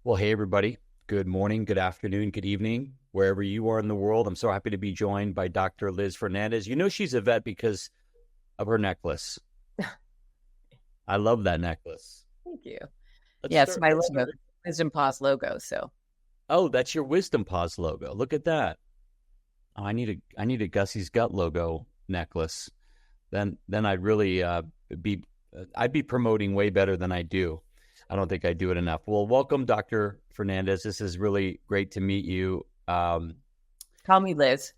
Well, hey, everybody. Good morning, good afternoon, good evening, wherever you are in the world. I'm so happy to be joined by Dr. Liz Fernandez. You know she's a vet because of her necklace. I love that necklace. Thank you. Let's Yeah, it's start. my Let's logo, start. Wisdom Paws logo. So Oh, that's your Wisdom Paws logo. Look at that. Oh, I need a Gussy's Gut logo necklace. Then I'd really be I'd be promoting way better than I do. I don't think I do it enough. Well, welcome, Dr. Fernandez. This is really great to meet you. call me Liz.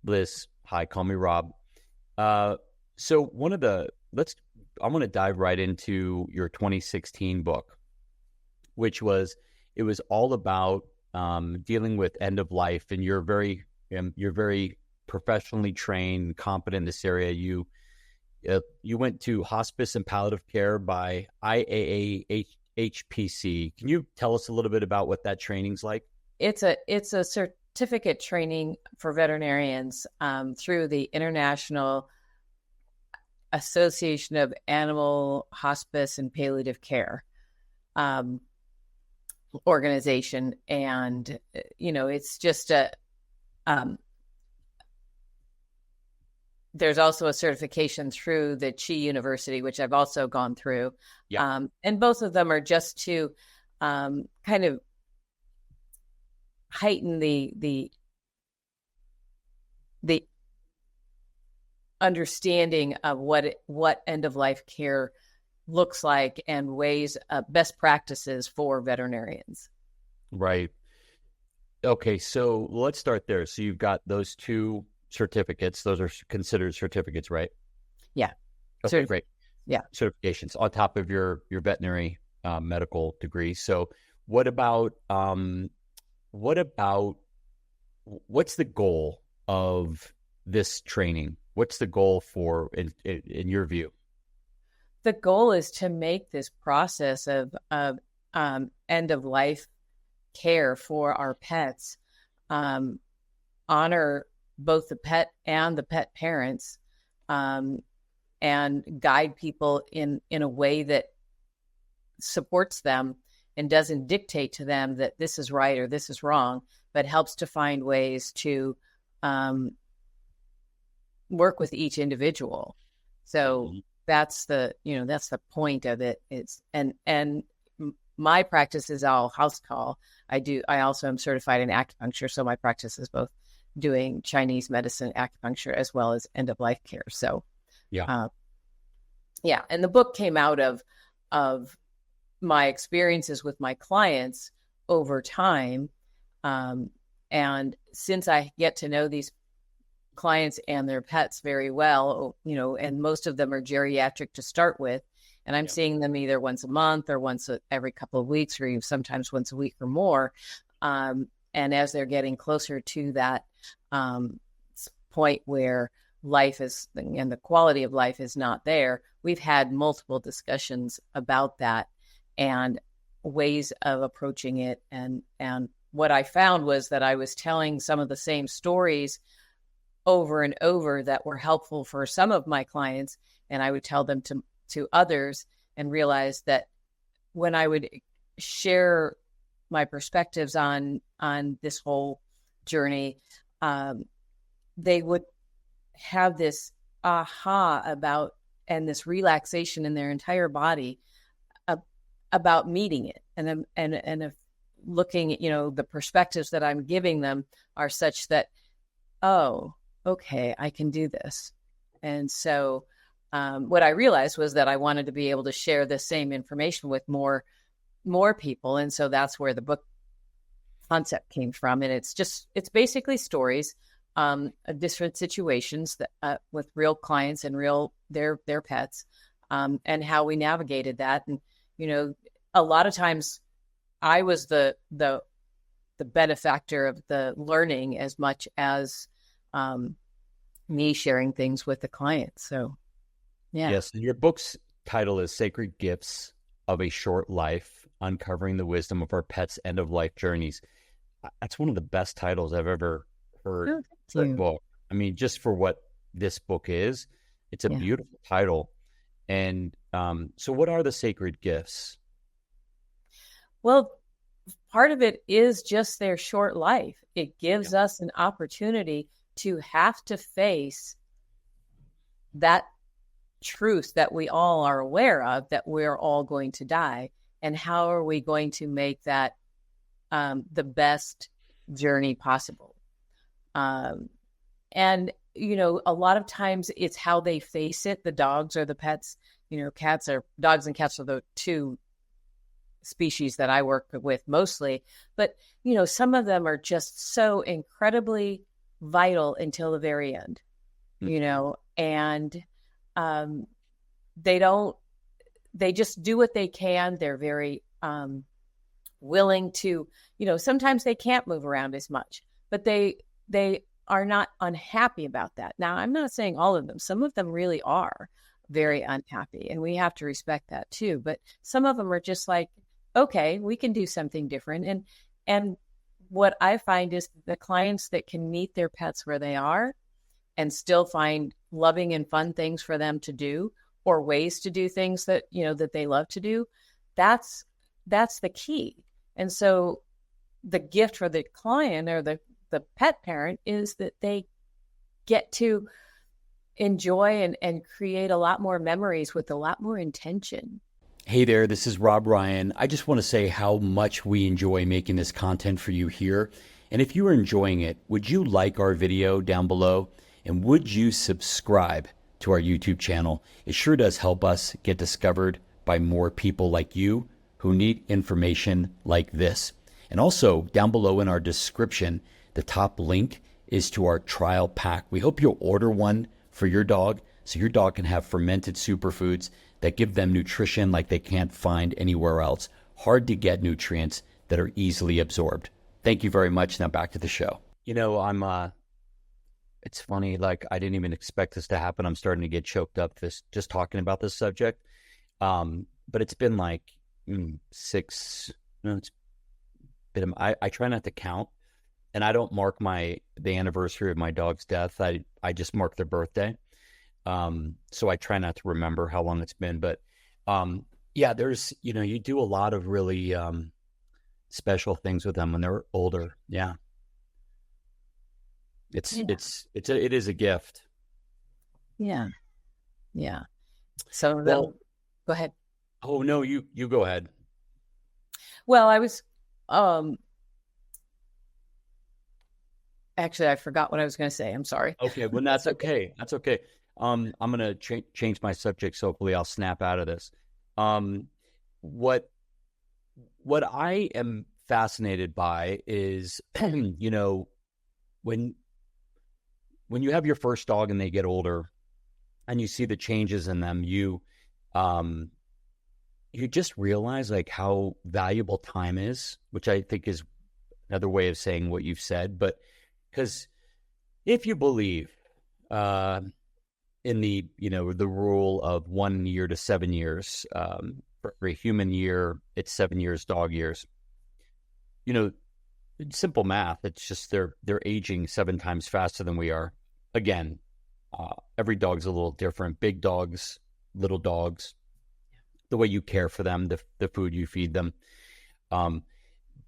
Liz, hi, call me Rob. So I want to dive right into your 2016 book, which was, it was all about dealing with end of life, and you're very professionally trained, competent in this area. You went to hospice and palliative care by IAAHPC. Can you tell us a little bit about what that training's like? It's a certificate training for veterinarians through the International Association of Animal Hospice and Palliative Care organization, and it's just there's also a certification through the Chi University, which I've also gone through. Yeah. And both of them are just to kind of heighten the understanding of what end of life care looks like and ways, best practices for veterinarians. Right. Okay, so let's start there. So you've got those two certificates. Those are considered certificates, right? Yeah. Okay, great. Yeah. Certifications on top of your veterinary medical degree. So what's the goal of this training? What's the goal for in your view? The goal is to make this process of end of life care for our pets honor both the pet and the pet parents, and guide people in a way that supports them and doesn't dictate to them that this is right or this is wrong, but helps to find ways to work with each individual. So that's the point of it. And my practice is all house call. I also am certified in acupuncture, so my practice is both doing Chinese medicine, acupuncture, as well as end of life care. So yeah. And the book came out of my experiences with my clients over time. And since I get to know these clients and their pets very well, and most of them are geriatric to start with, and I'm seeing them either once a month or once every couple of weeks, or even sometimes once a week or more. And as they're getting closer to that point where life is, and the quality of life is not there, we've had multiple discussions about that and ways of approaching it. And what I found was that I was telling some of the same stories over and over that were helpful for some of my clients, and I would tell them to others, and realize that when I would share my perspectives on this whole journey, they would have this aha about, and this relaxation in their entire body about meeting it, and if looking, the perspectives that I'm giving them are such that, oh, okay, I can do this. And so what I realized was that I wanted to be able to share the same information with more people. And so that's where the book concept came from. And it's basically stories of different situations that with real clients and their pets, and how we navigated that. And, a lot of times I was the benefactor of the learning as much as me sharing things with the client. So, yeah. Yes. Your book's title is Sacred Gifts of a Short Life, Uncovering the Wisdom of Our Pets' End of Life Journeys. That's one of the best titles I've ever heard for a book. I mean, just for what this book is, it's a beautiful title. And so what are the sacred gifts? Well, part of it is just their short life. It gives us an opportunity to have to face that truth that we all are aware of, that we're all going to die. And how are we going to make that the best journey possible? And, you know, a lot of times it's how they face it. The dogs or the pets, you know, dogs and cats are the two species that I work with mostly. But, you know, some of them are just so incredibly vital until the very end, you know, and they just do what they can. They're very willing to, you know, sometimes they can't move around as much, but they are not unhappy about that. Now, I'm not saying all of them. Some of them really are very unhappy, and we have to respect that too. But some of them are just like, okay, we can do something different. And what I find is the clients that can meet their pets where they are and still find loving and fun things for them to do, or ways to do things that, you know, that they love to do, that's the key. And so the gift for the client or the pet parent is that they get to enjoy and create a lot more memories with a lot more intention. Hey there, this is Rob Ryan. I just want to say how much we enjoy making this content for you here. And if you are enjoying it, would you like our video down below? And would you subscribe to our YouTube channel? It sure does help us get discovered by more people like you who need information like this. And also down below in our description, the top link is to our trial pack. We hope you'll order one for your dog so your dog can have fermented superfoods that give them nutrition like they can't find anywhere else. Hard to get nutrients that are easily absorbed. Thank you very much. Now back to the show. You know, it's funny, like I didn't even expect this to happen. I'm starting to get choked up just talking about this subject. But it's been like I try not to count, and I don't mark the anniversary of my dog's death. I just mark their birthday. So I try not to remember how long it's been, but yeah, there's, you know, you do a lot of really special things with them when they're older. Yeah. It is a gift. Yeah. Yeah. So well, go ahead. Oh no, you go ahead. Well, I was, actually, I forgot what I was going to say. I'm sorry. Okay. Well, that's okay. That's okay. I'm going to change my subject. So hopefully I'll snap out of this. What I am fascinated by is, you know, when you have your first dog and they get older and you see the changes in them, you just realize like how valuable time is, which I think is another way of saying what you've said. But because if you believe in the, you know, the rule of 1 year to 7 years, for every human year, it's 7 years, dog years, you know, it's simple math. It's just they're aging 7 times faster than we are. Again, every dog's a little different. Big dogs, little dogs, the way you care for them, the food you feed them.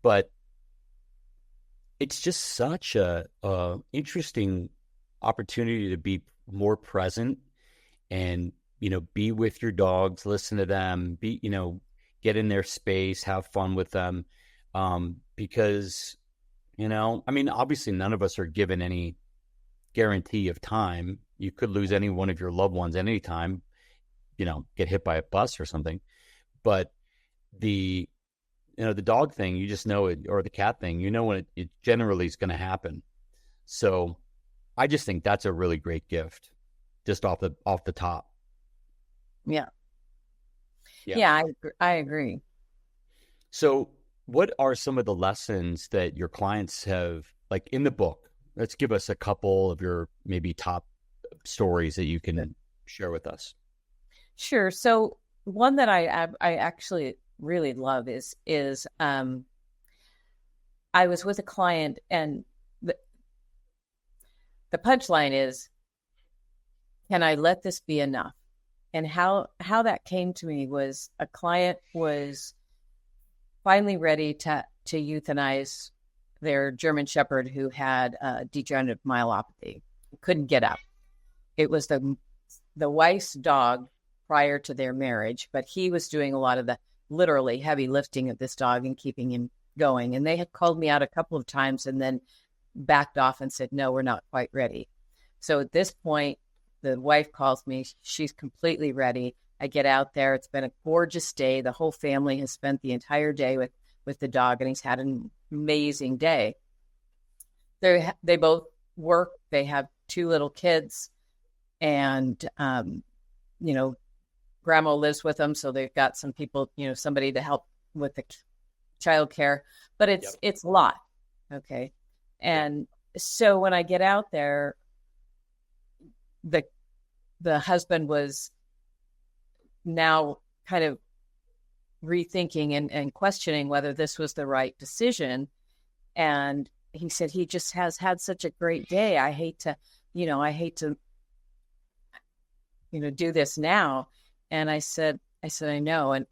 But it's just such a interesting opportunity to be more present and, you know, be with your dogs, listen to them, you know, get in their space, have fun with them. Because, you know, I mean, obviously none of us are given any guarantee of time. You could lose any one of your loved ones at any time, you know, get hit by a bus or something. But the dog thing, you just know it, or the cat thing, you know, when it generally is going to happen. So I just think that's a really great gift, just off the top. Yeah. Yeah, I agree. So what are some of the lessons that your clients have, like in the book? Let's give us a couple of your maybe top stories that you can share with us. Sure. So one that I actually really love is I was with a client, and the punchline is, can I let this be enough? And how that came to me was a client was finally ready to to euthanize their German Shepherd who had degenerative myelopathy, couldn't get up. It was the wife's dog prior to their marriage, but he was doing a lot of the literally heavy lifting of this dog and keeping him going. And they had called me out a couple of times and then backed off and said, no, we're not quite ready. So at this point, the wife calls me. She's completely ready. I get out there. It's been a gorgeous day. The whole family has spent the entire day with the dog, and he's had an amazing day. They both work. They have 2 little kids, and grandma lives with them, so they've got some people, somebody to help with the childcare. But it's a lot, okay. And so when I get out there, the husband was now kind of rethinking and questioning whether this was the right decision. And he said he just has had such a great day. I hate to do this now. And I said, I know. And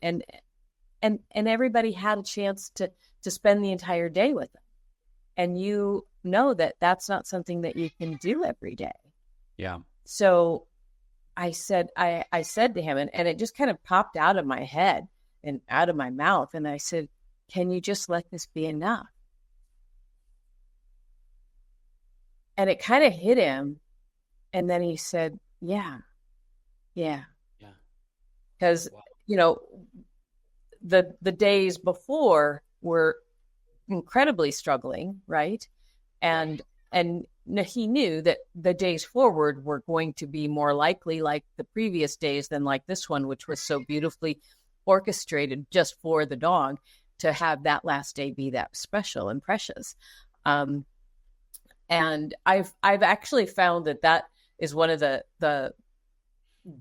everybody had a chance to spend the entire day with them. And you know that that's not something that you can do every day. Yeah. So I said to him, and it just kind of popped out of my head and out of my mouth. And I said, can you just let this be enough? And it kind of hit him. And then he said, yeah. Because, the days before were incredibly struggling, right? And he knew that the days forward were going to be more likely like the previous days than like this one, which was so beautifully orchestrated just for the dog to have that last day be that special and precious. And I've actually found that is one of the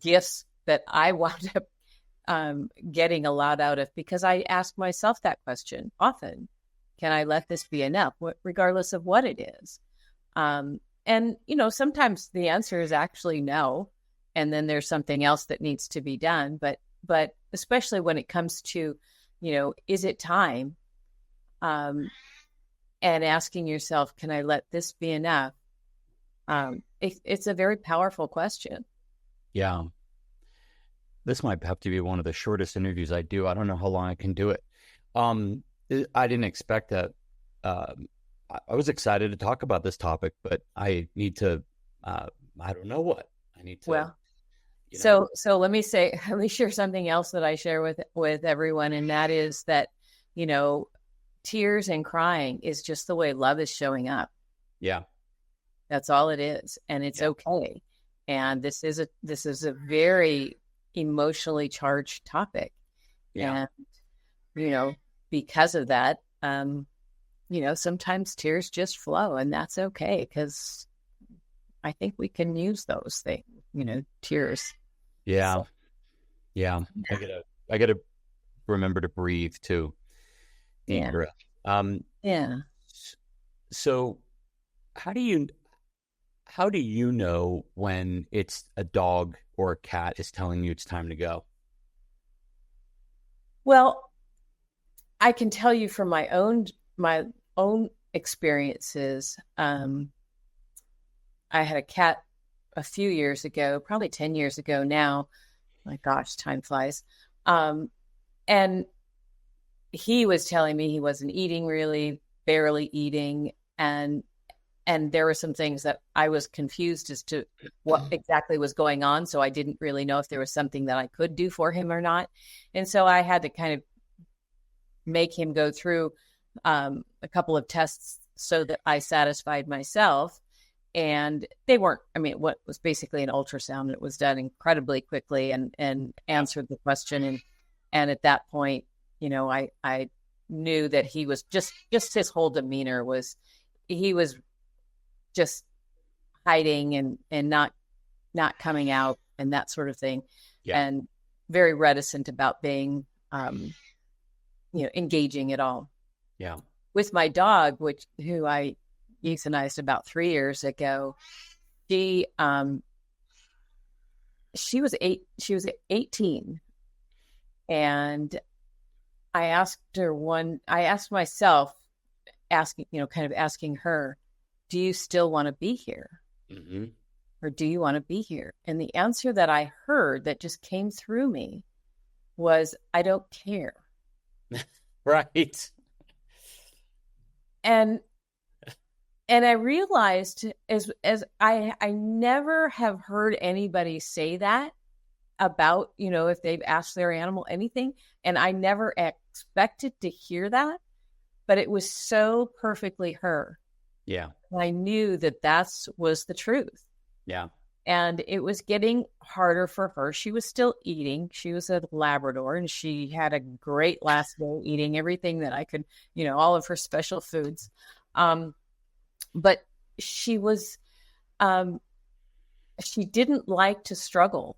gifts that I wound up getting a lot out of, because I ask myself that question often. Can I let this be enough, regardless of what it is? And, sometimes the answer is actually no. And then there's something else that needs to be done. But especially when it comes to, is it time? And asking yourself, can I let this be enough? It's a very powerful question. Yeah. This might have to be one of the shortest interviews I do. I don't know how long I can do it. I didn't expect that. I was excited to talk about this topic, but I need to, I don't know what I need to. Well, so let me share something else that I share with everyone. And that is that, tears and crying is just the way love is showing up. Yeah. That's all it is. And it's okay. And this is a very emotionally charged topic. Yeah. And, because of that, sometimes tears just flow, and that's okay, because I think we can use those things, tears. Yeah. So. Yeah. I gotta remember to breathe too. Deep breath. Yeah. So how do you know when it's a dog or a cat is telling you it's time to go? Well, I can tell you from my own experiences. I had a cat a few years ago, probably 10 years ago now. My gosh, time flies. And he was telling me he wasn't eating, really, barely eating. And there were some things that I was confused as to what exactly was going on. So I didn't really know if there was something that I could do for him or not. And so I had to kind of make him go through a couple of tests so that I satisfied myself. And they weren't, what was basically an ultrasound. It was done incredibly quickly and answered the question. And at that point, I knew that he was just his whole demeanor he was just hiding and not coming out and that sort of thing. Yeah. And very reticent about being, engaging at all. Yeah. With my dog, who I euthanized about 3 years ago, she was 18, and I asked myself, kind of asking her, do you still want to be here? Mm-hmm. Or do you want to be here? And the answer that I heard that just came through me was, I don't care. Right. And I realized as I never have heard anybody say that about, if they've asked their animal anything. And I never expected to hear that, but it was so perfectly her. Yeah. I knew that was the truth. Yeah. And it was getting harder for her. She was still eating. She was a Labrador, and she had a great last day eating everything that I could, all of her special foods. But she was, she didn't like to struggle,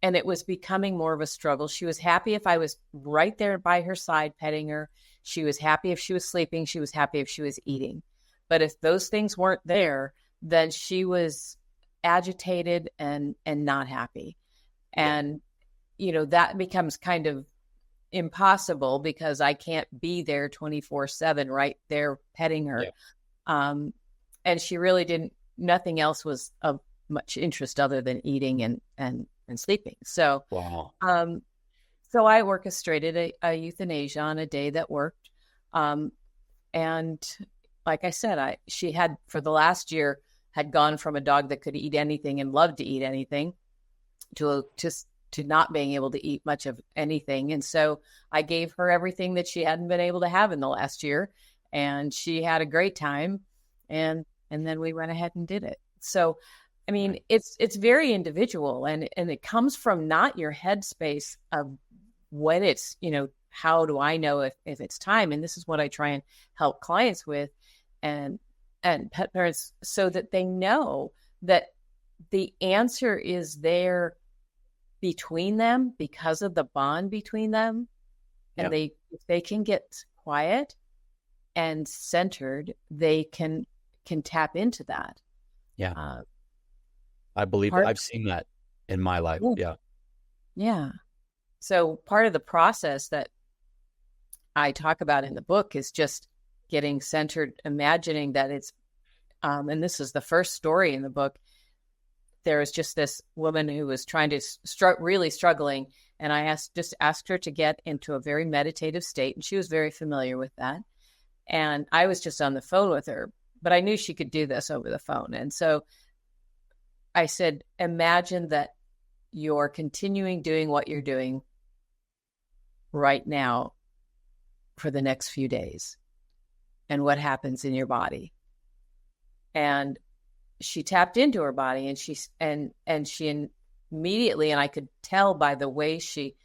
and it was becoming more of a struggle. She was happy if I was right there by her side petting her. She was happy if she was sleeping. She was happy if she was eating. But if those things weren't there, then she was agitated and not happy. And, that becomes kind of impossible because I can't be there 24/7 right there petting her. Yeah. And she really nothing else was of much interest other than eating and sleeping. So, wow. So I orchestrated a euthanasia on a day that worked. And like I said, she had for the last year had gone from a dog that could eat anything and loved to eat anything to not being able to eat much of anything. And so I gave her everything that she hadn't been able to have in the last year, and she had a great time. And then we went ahead and did it. So, I mean, right. It's very individual, and it comes from not your headspace of when it's, how do I know if it's time? And this is what I try and help clients with and pet parents, so that they know that the answer is there between them because of the bond between them. And if they can get quiet and centered, they can tap into that. Yeah. I believe I've seen that in my life. Yeah. Yeah. So part of the process that I talk about in the book is just getting centered, imagining that it's, and this is the first story in the book. There was just this woman who was trying to really struggling. And I asked her to get into a very meditative state. And she was very familiar with that. And I was just on the phone with her, but I knew she could do this over the phone. And so I said, imagine that you're continuing doing what you're doing right now for the next few days, and what happens in your body. And she tapped into her body, and she immediately, and I could tell by the way she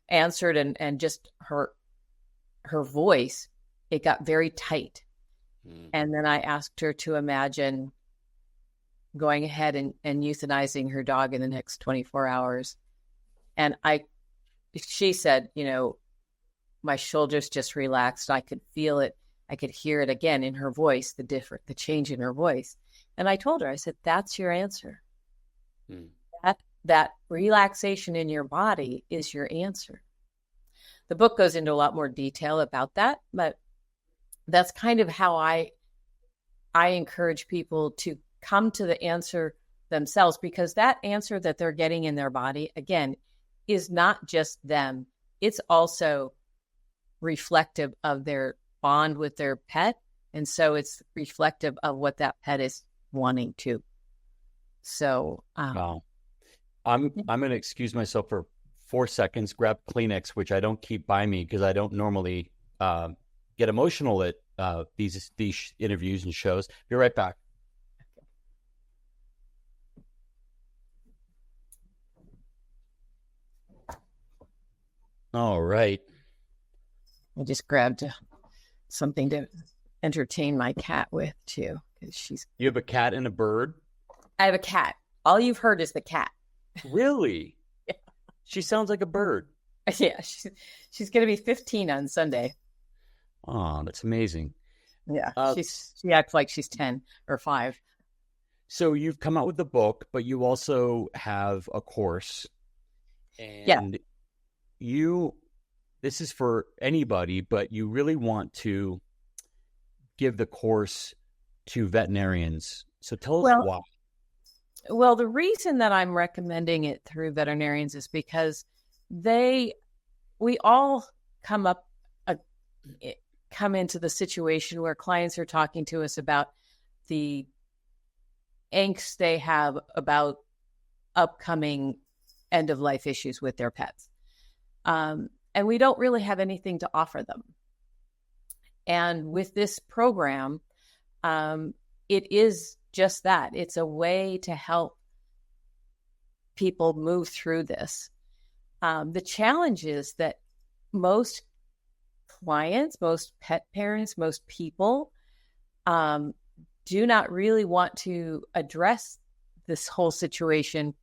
answered and just her voice, it got very tight. And then I asked her to imagine going ahead and euthanizing her dog in the next 24 hours. And she said, my shoulders just relaxed. I could feel it. I could hear it again in her voice, the change in her voice. And I told her, I said, that's your answer. That relaxation in your body is your answer. The book goes into a lot more detail about that, but that's kind of how I encourage people to come to the answer themselves, because that answer that they're getting in their body, again, is not just them. It's also reflective of their bond with their pet. And so it's reflective of what that pet is wanting to. So, wow. I'm going to excuse myself for 4 seconds, grab Kleenex, which I don't keep by me because I don't normally get emotional at these interviews and shows. Be right back. All right. I just grabbed something to entertain my cat with too, because You have a cat and a bird? I have a cat. All you've heard is the cat. Really? Yeah. She sounds like a bird. Yeah, she's going to be 15 on Sunday. Oh, that's amazing. Yeah, she acts like she's 10 or 5. So you've come out with the book, but you also have a course. And you this is for anybody, but you really want to give the course to veterinarians. So tell us why. Well, the reason that I'm recommending it through veterinarians is because we all come into the situation where clients are talking to us about the angst they have about upcoming end of life issues with their pets. And we don't really have anything to offer them. And with this program, it is just that. It's a way to help people move through this. The challenge is that most clients, most pet parents, most people do not really want to address this whole situation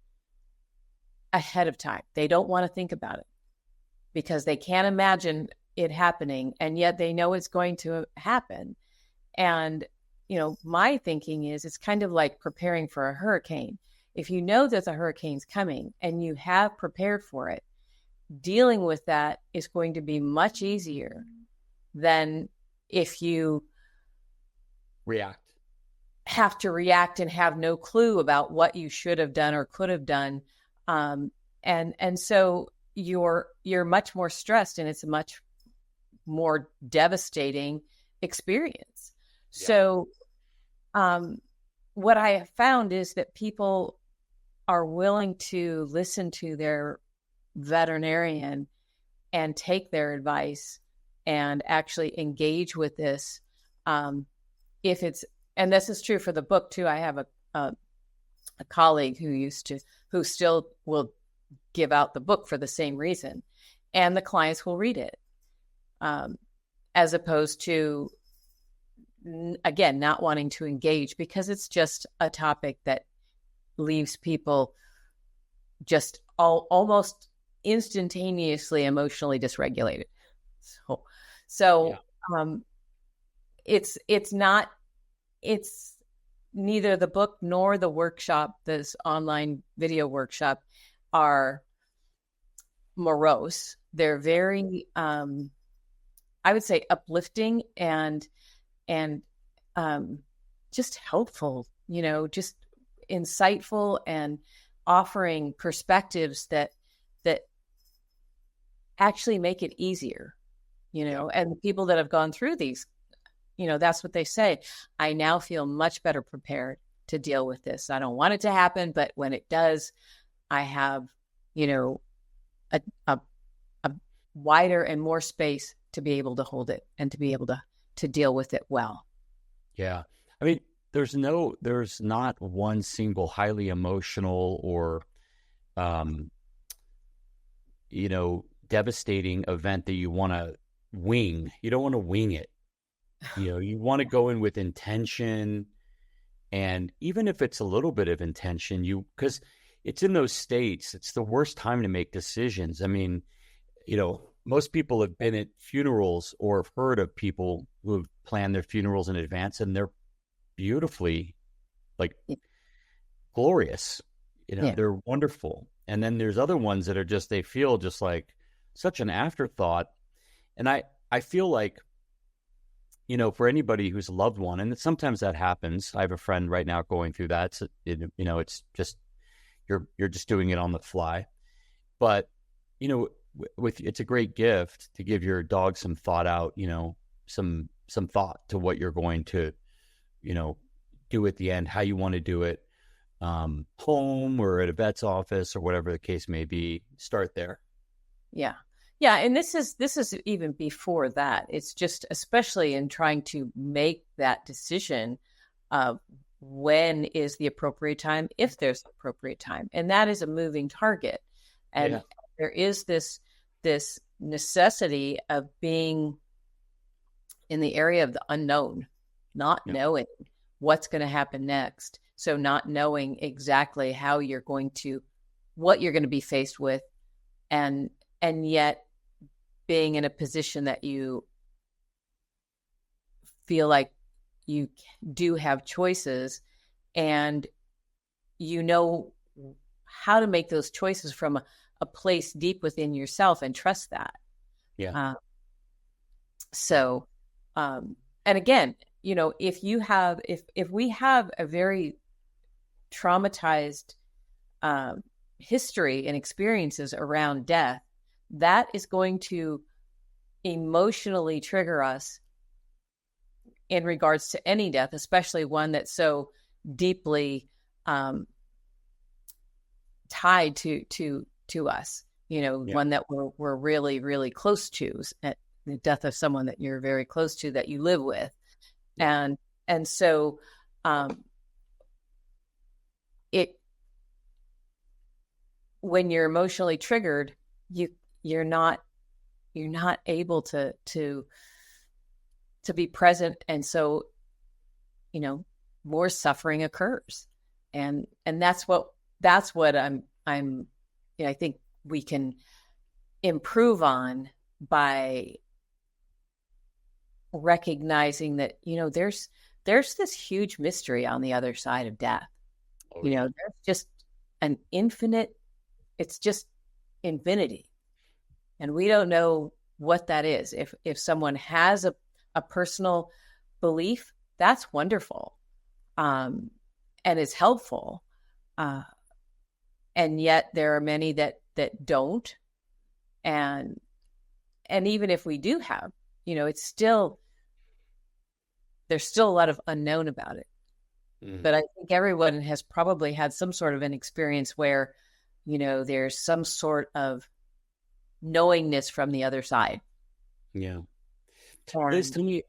ahead of time. They don't want to think about it because they can't imagine it happening, and yet they know it's going to happen. And, my thinking is it's kind of like preparing for a hurricane. If you know that the hurricane's coming and you have prepared for it, dealing with that is going to be much easier than if you have to react and have no clue about what you should have done or could have done. And so you're much more stressed, and it's a much more devastating experience. Yeah. So what I have found is that people are willing to listen to their veterinarian and take their advice and actually engage with this. And this is true for the book too. I have a colleague who still will give out the book for the same reason, and the clients will read it, as opposed to, again, not wanting to engage because it's just a topic that leaves people just almost instantaneously emotionally dysregulated. So it's neither the book nor the workshop, this online video workshop, are morose. They're very, I would say, uplifting and just helpful, just insightful and offering perspectives that actually make it easier, and the people that have gone through these, that's what they say. I now feel much better prepared to deal with this. I don't want it to happen, but when it does, I have, a wider and more space to be able to hold it and to be able to deal with it well. Yeah. I mean, there's not one single highly emotional or, devastating event that you want to wing. You don't want to wing it. You want to go in with intention. And even if it's a little bit of intention, because it's in those states, it's the worst time to make decisions. I mean, most people have been at funerals or have heard of people who have planned their funerals in advance, and they're beautifully, glorious. They're wonderful. And then there's other ones that are they feel just like such an afterthought. And I feel like, for anybody who's a loved one, and sometimes that happens. I have a friend right now going through that. It's just, you're just doing it on the fly. But, it's a great gift to give your dog some thought out, some thought to what you're going to, do at the end, how you want to do it, home or at a vet's office or whatever the case may be. Start there. Yeah. Yeah. And this is even before that. It's just, especially in trying to make that decision of when is the appropriate time, if there's an appropriate time. And that is a moving target. And there is this necessity of being in the area of the unknown, not knowing what's going to happen next. So not knowing exactly what you're going to be faced with, and yet being in a position that you feel like you do have choices, and how to make those choices from a place deep within yourself and trust that. Yeah. So, and again, if we have a very traumatized history and experiences around death, that is going to emotionally trigger us in regards to any death, especially one that's so deeply tied to us. One that we're really, really close to, at the death of someone that you're very close to, that you live with. And so when you're emotionally triggered, you're not able to be present, and so more suffering occurs, and that's what I think we can improve on by recognizing that there's this huge mystery on the other side of death. There's just an infinite, it's just infinity, and we don't know what that is. If someone has a personal belief, that's wonderful, and is helpful, and yet there are many that don't, and even if we do have, it's still, there's still a lot of unknown about it. Mm-hmm. But I think everyone has probably had some sort of an experience where there's some sort of knowingness from the other side. Yeah. Liz, tell me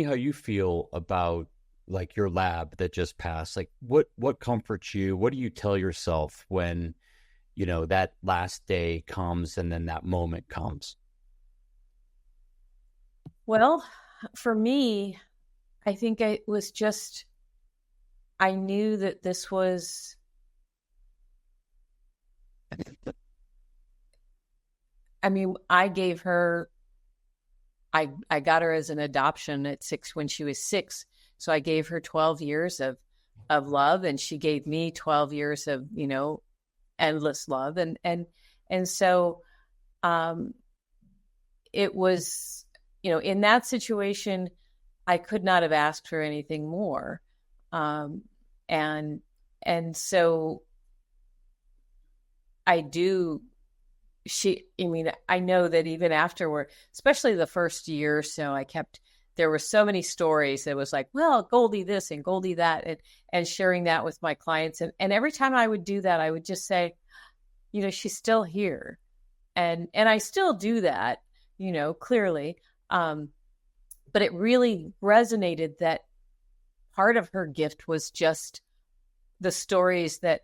how you feel about like your lab that just passed. Like what comforts you? What do you tell yourself when, that last day comes and then that moment comes? Well, for me, I think I knew that this was, I gave her, I got her as an adoption at 6 when she was 6. So I gave her 12 years of love, and she gave me 12 years of, endless love. And so, it was, in that situation, I could not have asked for anything more. And so I know that even afterward, especially the first year or so, there were so many stories that was like, well, Goldie this and Goldie that, and sharing that with my clients. And every time I would do that, I would just say, she's still here. And I still do that, clearly. But it really resonated that part of her gift was just the stories that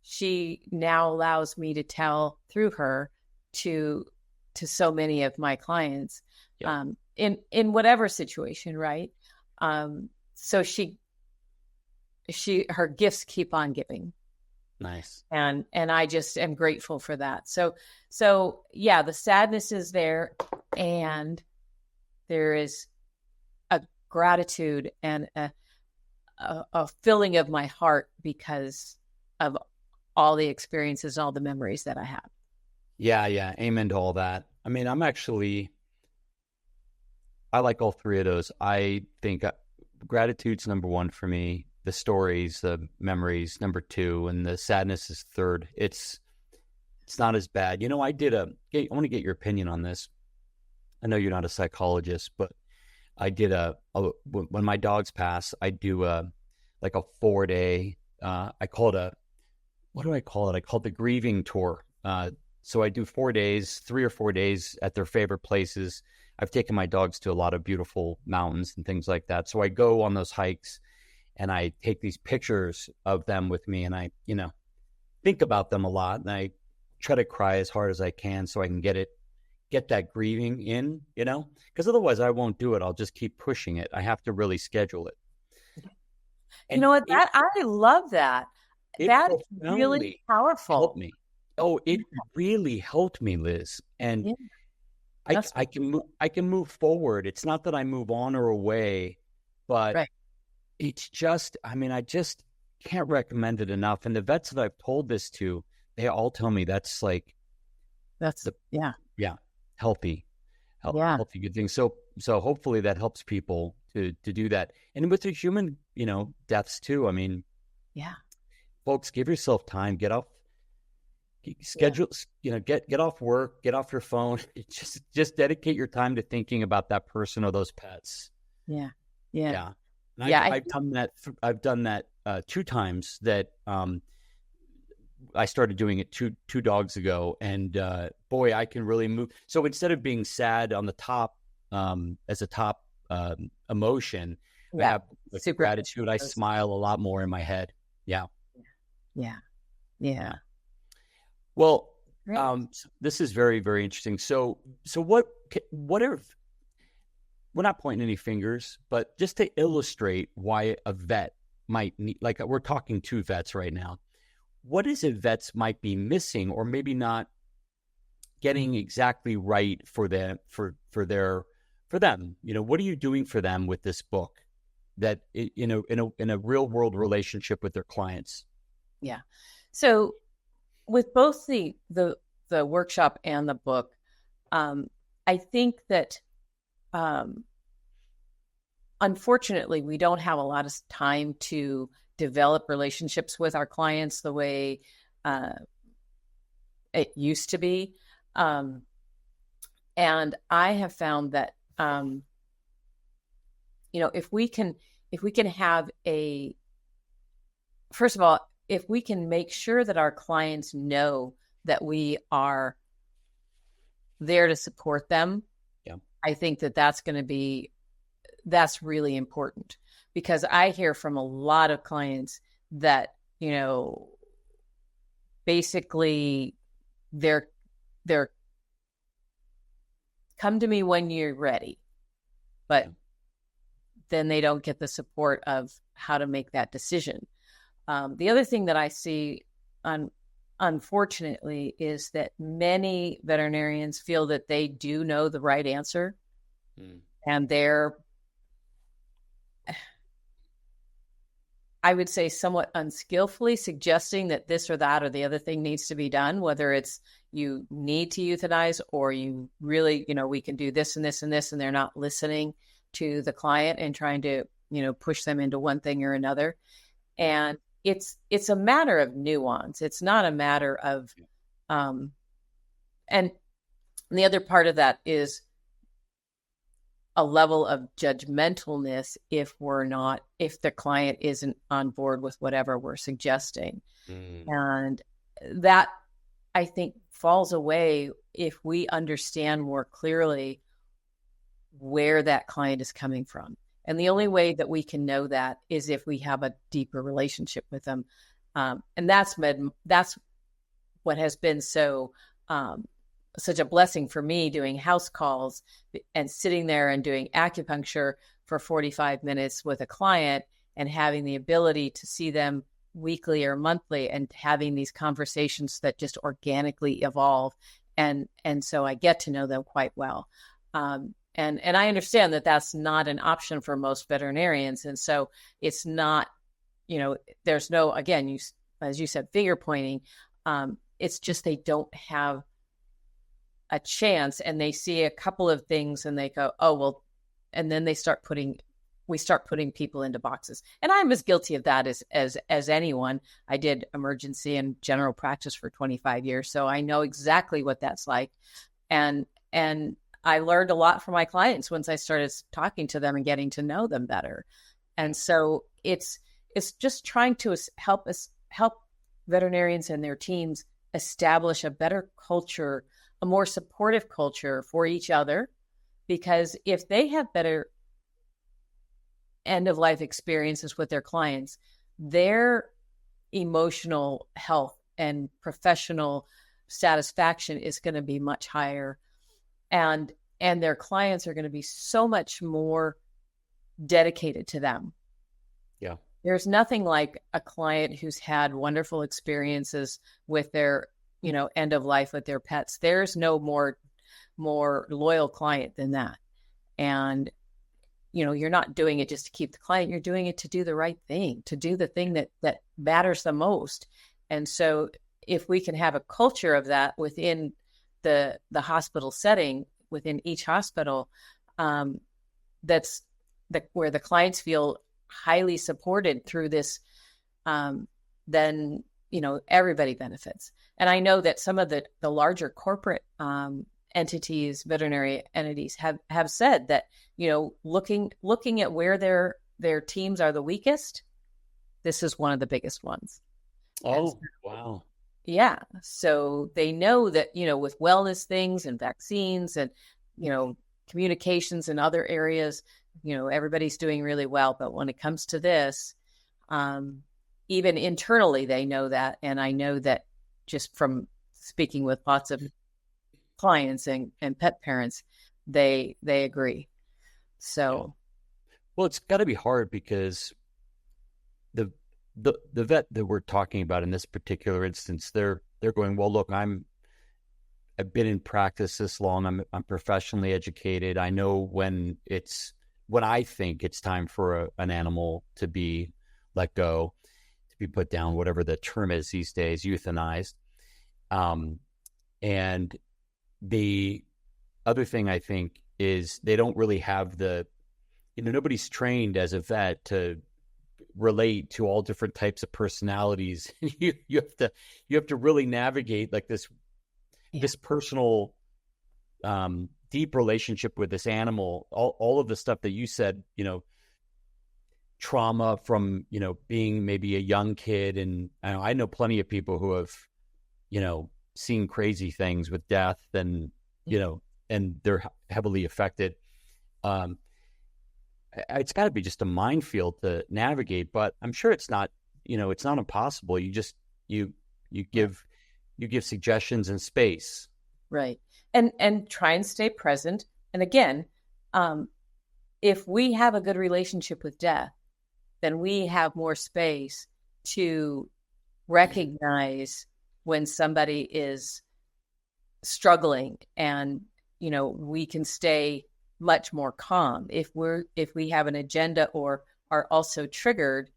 she now allows me to tell through her to so many of my clients, in whatever situation, right? So her gifts keep on giving. Nice. And I just am grateful for that. So yeah, the sadness is there, and there is a gratitude and a filling of my heart because of all the experiences, all the memories that I have. Yeah. Amen to all that. I like all three of those. I think gratitude's number one for me. The stories, the memories, number two, and the sadness is third. It's not as bad. I want to get your opinion on this. I know you're not a psychologist, but I did when my dogs pass, I do like a 4-day, I call it what do I call it? I call it the grieving tour. So I do 4 days, 3 or 4 days at their favorite places. I've taken my dogs to a lot of beautiful mountains and things like that. So I go on those hikes and I take these pictures of them with me, and I, think about them a lot, and I try to cry as hard as I can so I can get that grieving in, because otherwise I won't do it. I'll just keep pushing it. I have to really schedule it. And you know what? I love that. That is really powerful. Helped me. Oh, it really helped me, Liz. And yeah, I can move forward. It's not that I move on or away, but right. It's just, I just can't recommend it enough. And the vets that I've told this to, they all tell me that's like Yeah. Yeah. Healthy, Yeah. healthy, good thing. So hopefully that helps people to do that. And with the human, deaths too. I mean, Yeah. folks, give yourself time, get off schedule, get off work, get off your phone. Just dedicate your time to thinking about that person or those pets. Yeah. Yeah. Yeah. And Yeah. I've done that 2 times that, I started doing it two dogs ago, and boy, I can really move. So instead of being sad on the top, as a top emotion, I have Super gratitude. I smile a lot more in my head. Yeah. Yeah. Yeah. Well, Great. this is very, very interesting. So what are, we're not pointing any fingers, but just to illustrate why a vet might need, like we're talking 2 vets right now. What is it vets might be missing, or maybe not getting exactly right for them? What are you doing for them with this book, that in a real world relationship with their clients? Yeah. So with both the workshop and the book, I think that unfortunately we don't have a lot of time to develop relationships with our clients the way it used to be. And I have found that, if we can have first of all, if we can make sure that our clients know that we are there to support them, I think that that's really important, because I hear from a lot of clients that, basically they're come to me when you're ready, but then they don't get the support of how to make that decision. The other thing that I see, unfortunately, is that many veterinarians feel that they do know the right answer, and they're, I would say, somewhat unskillfully suggesting that this or that or the other thing needs to be done, whether it's you need to euthanize or you really, we can do this and this and this, and they're not listening to the client and trying to, push them into one thing or another. And it's a matter of nuance. It's not a matter of, and the other part of that is a level of judgmentalness if the client isn't on board with whatever we're suggesting. And that, I think, falls away if we understand more clearly where that client is coming from. And the only way that we can know that is if we have a deeper relationship with them. And that's what has been such a blessing for me, doing house calls and sitting there and doing acupuncture for 45 minutes with a client and having the ability to see them weekly or monthly and having these conversations that just organically evolve. And so I get to know them quite well. And I understand that that's not an option for most veterinarians. And so it's not, there's no, again, as you said, finger pointing. It's just they don't have a chance, and they see a couple of things and they go, oh, well, and then we start putting people into boxes. And I'm as guilty of that as anyone. I did emergency and general practice for 25 years. So I know exactly what that's like. And I learned a lot from my clients once I started talking to them and getting to know them better. And so it's just trying to help veterinarians and their teams establish a better culture, a more supportive culture for each other, because if they have better end of life experiences with their clients, their emotional health and professional satisfaction is going to be much higher. And their clients are going to be so much more dedicated to them. Yeah. There's nothing like a client who's had wonderful experiences with their, end of life with their pets. There's no more loyal client than that. And, you're not doing it just to keep the client. You're doing it to do the right thing, to do the thing that matters the most. And so if we can have a culture of that within the hospital setting within each hospital, that's where the clients feel highly supported through this, then, everybody benefits. And I know that some of the larger corporate entities, veterinary entities have said that, looking at where their teams are the weakest, this is one of the biggest ones. Oh, wow. Yeah. So they know that, with wellness things and vaccines and, communications in other areas, everybody's doing really well. But when it comes to this, even internally, they know that. And I know that just from speaking with lots of clients and pet parents, they agree. So, well, it's got to be hard because the vet that we're talking about in this particular instance, they're going, well, look, I've been in practice this long. I'm professionally educated. I know when I think it's time for an animal to be let go, to be put down, whatever the term is these days, euthanized. And the other thing I think is they don't really have nobody's trained as a vet to relate to all different types of personalities. you have to really navigate like this personal, deep relationship with this animal. All of the stuff that you said, trauma from, being maybe a young kid. And I know plenty of people who have, seen crazy things with death and, and they're heavily affected. It's got to be just a minefield to navigate, but I'm sure it's not, it's not impossible. You just, you give suggestions and space. Right. And try and stay present. And again, if we have a good relationship with death, then we have more space to recognize when somebody is struggling, and, we can stay much more calm. If we have an agenda or are also triggered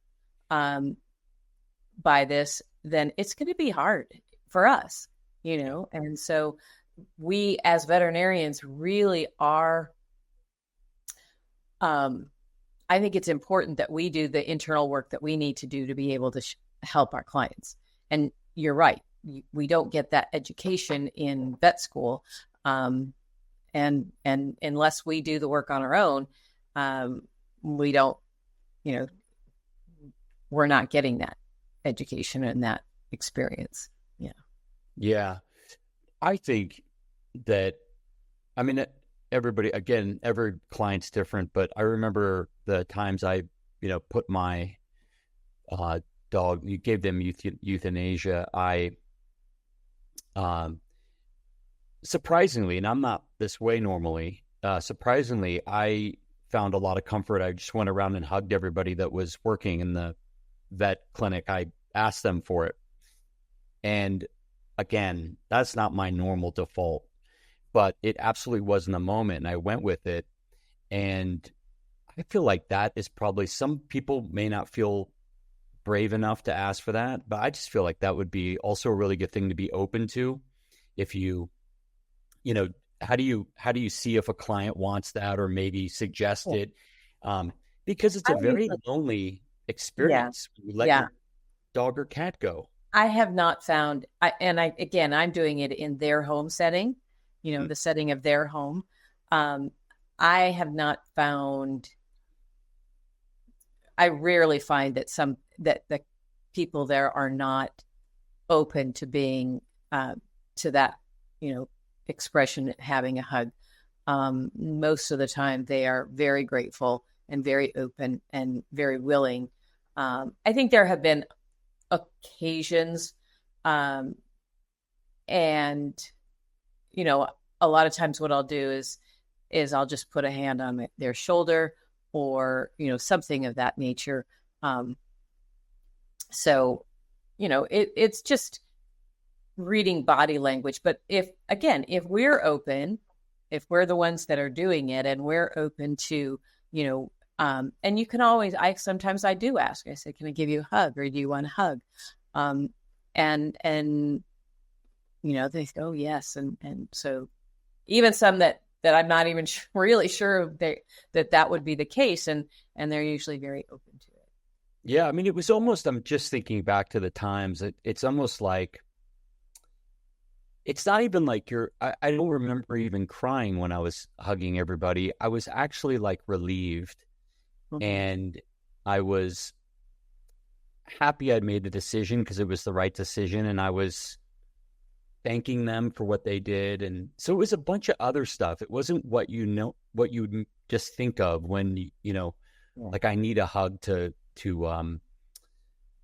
by this, then it's going to be hard for us, and so we as veterinarians really are, I think it's important that we do the internal work that we need to do to be able to help our clients. And you're right. We don't get that education in vet school. And unless we do the work on our own, we don't, we're not getting that education and that experience. Yeah. Yeah. I think that, everybody, again, every client's different, but I remember the times I, put my dog, you gave them euthanasia. Surprisingly, and I'm not this way normally, surprisingly, I found a lot of comfort. I just went around and hugged everybody that was working in the vet clinic. I asked them for it. And again, that's not my normal default, but it absolutely was in the moment, and I went with it. And I feel like that is probably, some people may not feel brave enough to ask for that, but I just feel like that would be also a really good thing to be open to. If you, how do you see if a client wants that, or maybe suggest it? Because it's a very lonely experience. Yeah. You let your dog or cat go. I have not found, I'm doing it in their home setting, the setting of their home. I have not found, I rarely find that that the people there are not open to being, to that, expression, having a hug. Most of the time they are very grateful and very open and very willing. I think there have been occasions, and a lot of times what I'll do is I'll just put a hand on their shoulder, or something of that nature. So it's just reading body language. But if we're open, if we're the ones that are doing it, and we're open to, and you can always, sometimes I do ask, I say, can I give you a hug, or do you want a hug? And they go, oh, yes. And so even some that I'm not even really sure that would be the case. And they're usually very open to it. Yeah. I mean, it was almost, I'm just thinking back to the times. It's almost like, it's not even like I don't remember even crying when I was hugging everybody. I was actually like relieved, and I was happy I'd made the decision because it was the right decision, and I was thanking them for what they did. And so it was a bunch of other stuff. It wasn't what you just think of when like I need a hug to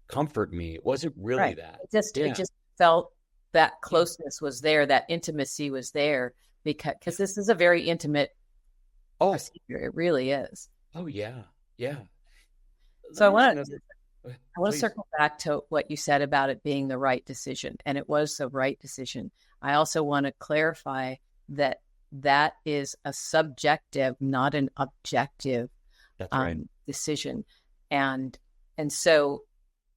comfort me. It wasn't really that. It just felt that closeness was there, that intimacy was there, because this is a very intimate procedure. It really is. Oh yeah. Yeah. So I want to circle back to what you said about it being the right decision, and it was the right decision. I also want to clarify that is a subjective, not an objective decision. And so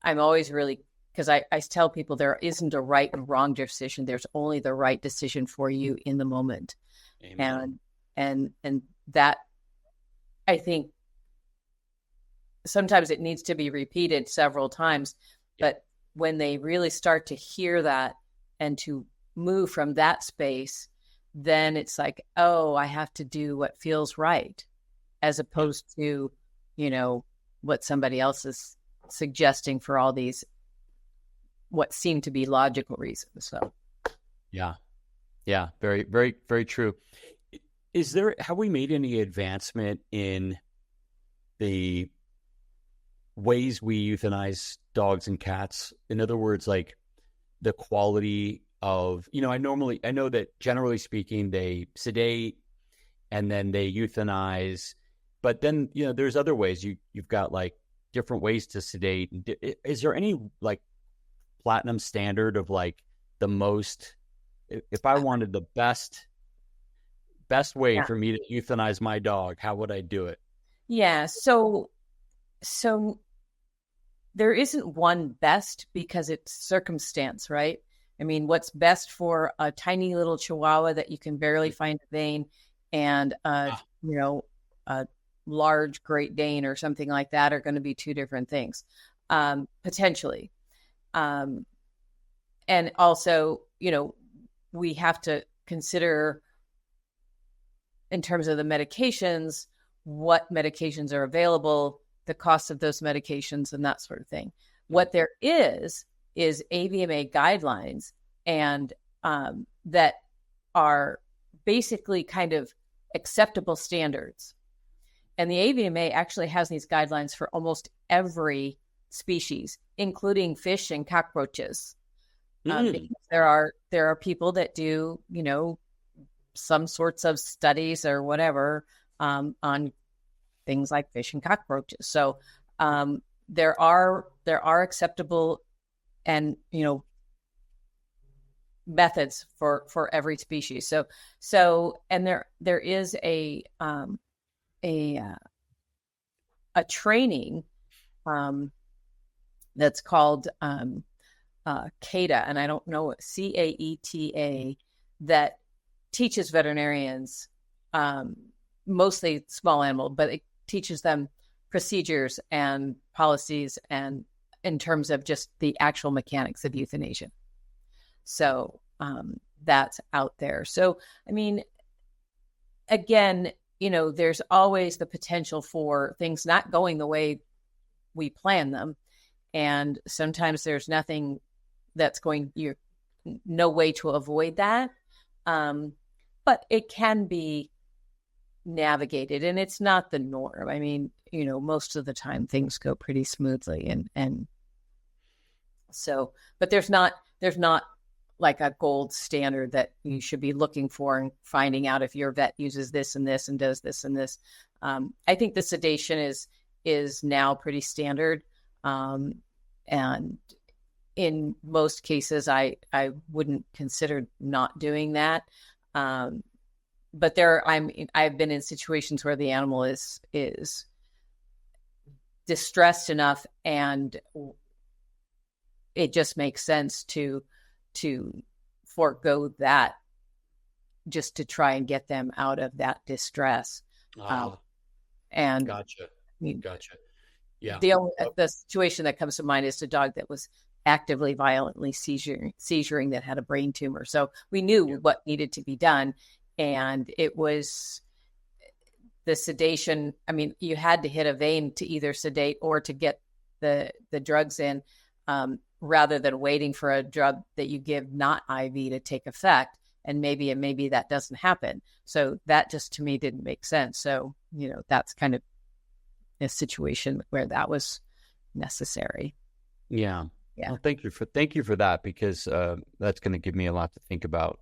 I'm always really, because I tell people there isn't a right and wrong decision. There's only the right decision for you in the moment. Amen. And that, I think, sometimes it needs to be repeated several times, but when they really start to hear that and to move from that space, then it's like, oh, I have to do what feels right, as opposed to, what somebody else is suggesting for all these, what seem to be logical reasons. So, yeah, very, very, very true. Have we made any advancement in the ways we euthanize dogs and cats? In other words, like the quality of, I know that generally speaking, they sedate and then they euthanize, but then, there's other ways you've got like different ways to sedate. Is there any like platinum standard of like the most, if I wanted the best way for me to euthanize my dog, how would I do it? Yeah. So there isn't one best, because it's circumstance, right? I mean, what's best for a tiny little Chihuahua that you can barely find a vein, and a large Great Dane or something like that are going to be two different things, potentially. And also, we have to consider, in terms of the medications, what medications are available, the cost of those medications, and that sort of thing. What there is AVMA guidelines, and that are basically kind of acceptable standards. And the AVMA actually has these guidelines for almost every species, including fish and cockroaches. Because there are people that do, some sorts of studies or whatever on things like fish and cockroaches. So there are acceptable and methods for every species. So and there is a training that's called CAETA, and I don't know, CAETA, that teaches veterinarians, mostly small animal, but it teaches them procedures and policies, and in terms of just the actual mechanics of euthanasia. So that's out there. So, I mean, again, there's always the potential for things not going the way we plan them. And sometimes there's nothing you're no way to avoid that. But it can be navigated, and it's not the norm. I mean, most of the time things go pretty smoothly, and so, but there's not like a gold standard that you should be looking for and finding out if your vet uses this and this and does this and this. I think the sedation is now pretty standard. And in most cases, I wouldn't consider not doing that. But I've been in situations where the animal is distressed enough, and it just makes sense to forego that just to try and get them out of that distress. And gotcha. Gotcha. Yeah. The situation that comes to mind is a dog that was actively, violently seizuring that had a brain tumor. So we knew what needed to be done. And it was the sedation. I mean, you had to hit a vein to either sedate or to get the drugs in, rather than waiting for a drug that you give not IV to take effect. And maybe that doesn't happen. So that just to me didn't make sense. So, that's kind of a situation where that was necessary. Yeah. Well, thank you for that, because that's going to give me a lot to think about.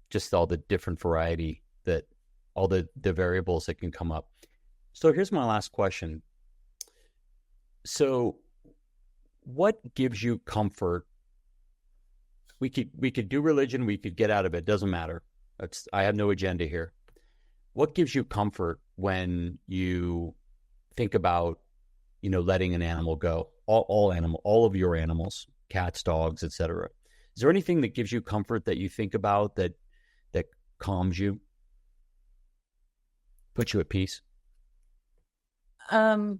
Just all the different variety, that all the variables that can come up. So here's my last question. So what gives you comfort? We could do religion, we could get out of it. Doesn't matter. I have no agenda here. What gives you comfort when you think about, letting an animal go? All of your animals, cats, dogs, etc. Is there anything that gives you comfort that you think about that calms you, puts you at peace? When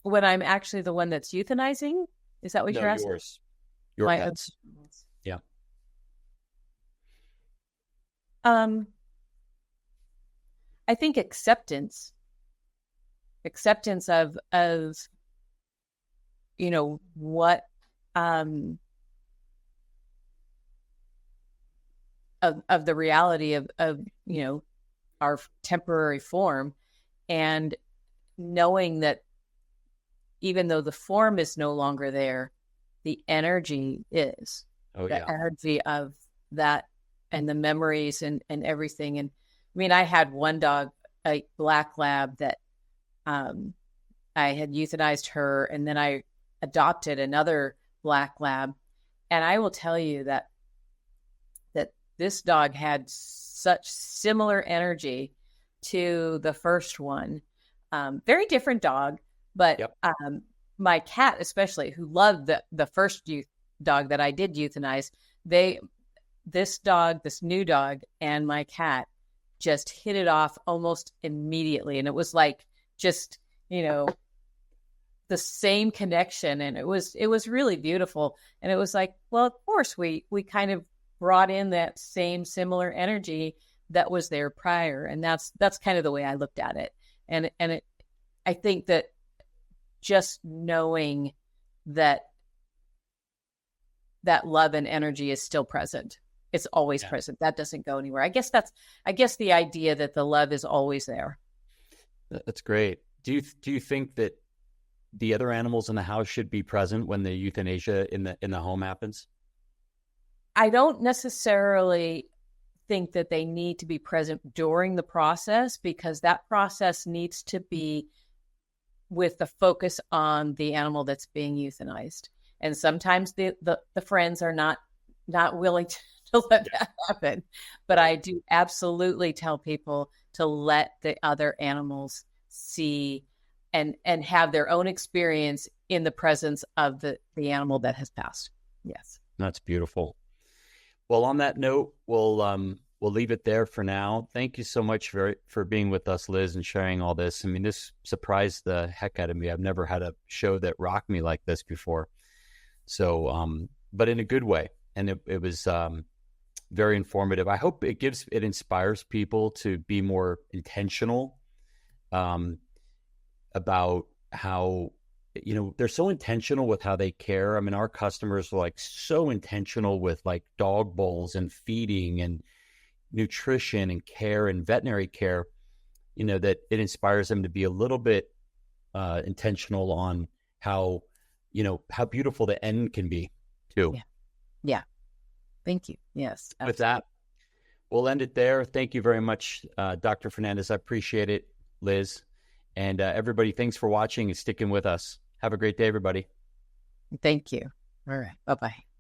I'm actually the one that's euthanizing, is that what you're asking? Your pets. Yeah. I think acceptance of what of the reality of our temporary form, and knowing that even though the form is no longer there, the energy is. Energy of that, and the memories and everything. And I mean, I had one dog, a black lab, that I had euthanized her, and then I adopted another black lab. And I will tell you that this dog had such similar energy to the first one. Very different dog, but my cat especially, who loved the first dog that I did euthanize, this new dog and my cat just hit it off almost immediately. And it was like just, the same connection. And it was really beautiful. And it was like, well, of course we kind of brought in that same similar energy that was there prior. And that's kind of the way I looked at it. And I think that just knowing that love and energy is still present. It's always present. That doesn't go anywhere. I guess the idea that the love is always there. That's great. Do you think that the other animals in the house should be present when the euthanasia in the home happens? I don't necessarily think that they need to be present during the process, because that process needs to be with the focus on the animal that's being euthanized. And sometimes the friends are not willing to let that happen. But I do absolutely tell people to let the other animals see and have their own experience in the presence of the animal that has passed. Yes. That's beautiful. Well, on that note, we'll leave it there for now. Thank you so much for being with us, Liz, and sharing all this. I mean, this surprised the heck out of me. I've never had a show that rocked me like this before. So, but in a good way. And it was very informative. I hope it inspires people to be more intentional about how, they're so intentional with how they care. I mean, our customers are like so intentional with like dog bowls and feeding and nutrition and care and veterinary care, that it inspires them to be a little bit intentional on how beautiful the end can be too. Yeah. Thank you. Yes. Absolutely. With that, we'll end it there. Thank you very much, Dr. Fernandez. I appreciate it, Liz. And everybody, thanks for watching and sticking with us. Have a great day, everybody. Thank you. All right. Bye-bye.